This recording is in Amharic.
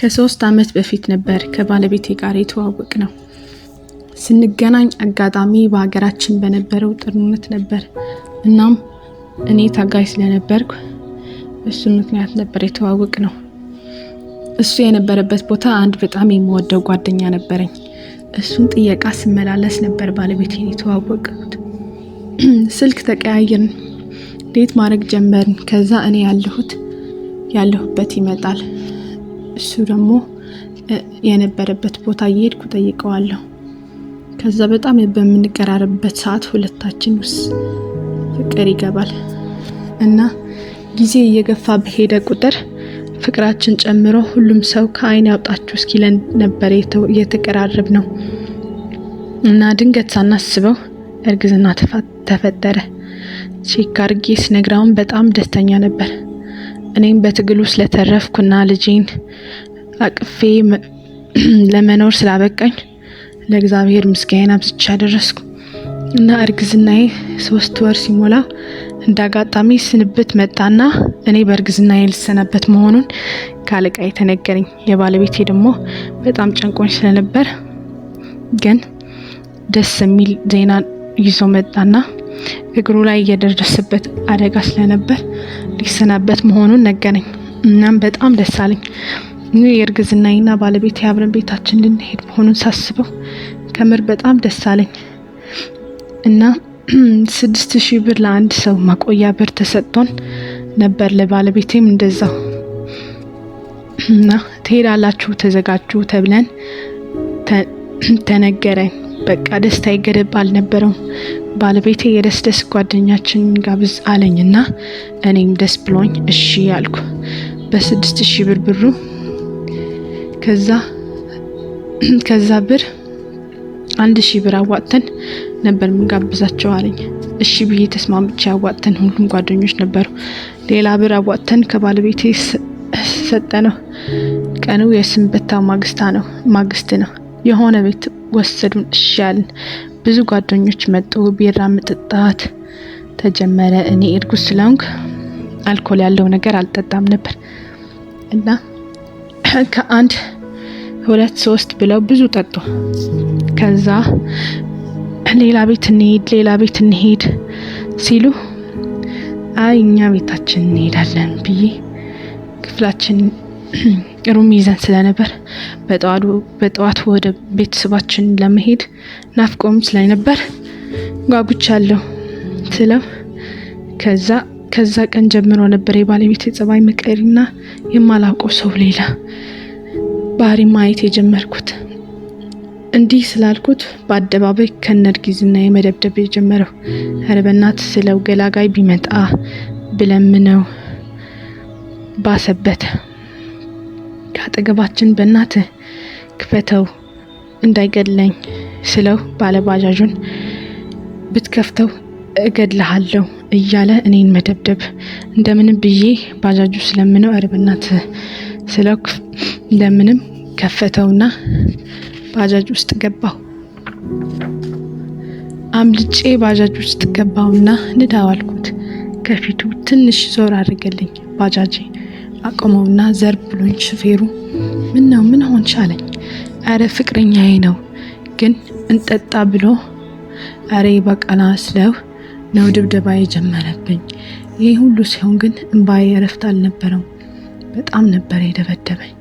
ከ3 አመት በፊት ነበር ከባለቤቴ ጋር የተዋወቅነው። ስንገናኝ አጋጣሚ በሀገራችን በነበረው ጦርነት ነበር። እናም እኔ ታጋይ ስለነበርኩ እሱ ምክንያት ነበር የተዋወቅነው። እሱ የነበረበት ቦታ አንድ በጣም የምወደው ጓደኛ ነበረኝ። እሱን ጥየቃ ስመላለስ ነበር ባለቤቴን የተዋወቅኩት። ስልክ ተቀያየርን፣ ዴት ማድረግ ጀመርን። ከዛ እኔ ያለሁበት ይመጣል፣ እሱ ደግሞ የነበረበት ቦታ እየሄድኩ ጠይቀዋለሁ። ከዛ በጣም በምንቀራረብበት ሰዓት ሁለታችን ውስጥ ፍቅር ይገባል እና ጊዜ እየገፋ በሄደ ቁጥር ፍቅራችን ጨምሮ ሁሉም ሰው ከአይን ያውጣችሁ እስኪለን ነበር የተቀራረብነው። እና ድንገት ሳናስበው እርግዝና ተፈጠረ። ቼክ አድርጌ ስነግራውን በጣም ደስተኛ ነበር። እኔም በትግሉ ስለተረፍኩና ልጄን አቅፌ ለመኖር ስላበቃኝ ለእግዚአብሔር ምስጋና ብቻ አደረስኩ። እና እርግዝናዬ 3 ወር ሲሞላው እንዳጋጣሚ ስንብት መጣና እኔ በእርግዝናዬ ልሰናበት መሆኑን ካለቃዬ ተነገረኝ። የባለቤቴ ደግሞ በጣም ጨንቆኝ ስለነበር ግን ደስ የሚል ዜና ይዞ መጣና እግሩ ላይ የደረሰበት አደጋ ስለነበር ሊሰናበት መሆኑን ነገረኝ። እናም በጣም ደስ አለኝ። እኔ የእርግዝናዬና ባለቤቴ አብረን ቤታችን ልንሄድ መሆኑን ሳስበው ከምር በጣም ደስ አለኝ። እና 6000 ብር ለአንድ ሰው ማቆያ ብር ተሰጥቶን ነበር፣ ለባለቤቴም እንደዛው። እና ትሄዳላችሁ ተዘጋጁ ተብለን ተነገረን። በቃ ደስታ ይገደብ አልነበረው። ባለቤቴ የደስ ጓደኛችን ጋብዝ አለኝና እኔም ደስ ብሎኝ እሺ ያልኩ። በ6000 ብር ብሩ ከዛ ብር 1000 ብር አዋጥተን ነበር ምንጋብዛቸው አለኝ። እሺ ብዬ ተስማምቼ አዋጥተን ሁሉም ጓደኞች ነበሩ። ሌላ ብር አዋጥተን ከባለቤቴ ሰጠነው። ቀኑ የስንበታ ማግስት ነው። የሆነ ቤት ወሰዱን። እሺ ያልን። ብዙ ጓደኞች መጡ። ቢራ መጠጣት ተጀመረ። እኔ እርጉዝ ስለሆንኩ አልኮል ያለው ነገር አልጠጣም ነበር እና ከአንድ 2-3 ብለው ብዙ ጠጡ። ከዛ ሌላ ቤት እንሄድ ሲሉ አይ እኛ ቤታችን እንሄዳለን ብዬ ክፍላችን ሩም ይዘን ስለነበር በጠዋት ወደ ቤተሰባችን ለመሄድ ናፍቆም ስለነበር ጓጉቻለሁ ስለው ከዛ ቀን ጀምሮ ነበር የባለቤቴ ጸባይ መቀየርና የማላውቀው ሰው ሌላ ባህሪ ማየት የጀመርኩት። እንዲህ ስላልኩት በአደባባይ ከነርግዝና የመደብደብ የጀመረው። ኧረ በእናትህ ስለው ገላጋይ ቢመጣ ብለምነው ባሰበት። ካጠገባችን በእናትህ ክፈተው እንዳይገድለኝ ስለው ባለባጃጁን ብትከፍተው እገድልሃለሁ እያለ እኔን መደብደብ። እንደምንም ብዬ ባጃጁ ስለምነው ኧረ በእናትህ ስለው እንደምንም ከፈተውና ባጃጅ ውስጥ ገባው። አምልጬ ባጃጅ ውስጥ ገባውና ንዳው አልኩት። ከፊቱ ትንሽ ዞር አድርገልኝ። ባጃጅ አቆመውና ዘርብ ብሎኝ ሹፌሩ ምን ሆንሽ አለኝ። አረ ፍቅረኛዬ ነው ግን እንጠጣ ብሎ አሬ በቃላ ስለው ነው ድብደባ የጀመረብኝ። ይሄ ሁሉ ሲሆን ግን እንባዬ እረፍት አልነበረው። በጣም ነበር የደበደበኝ።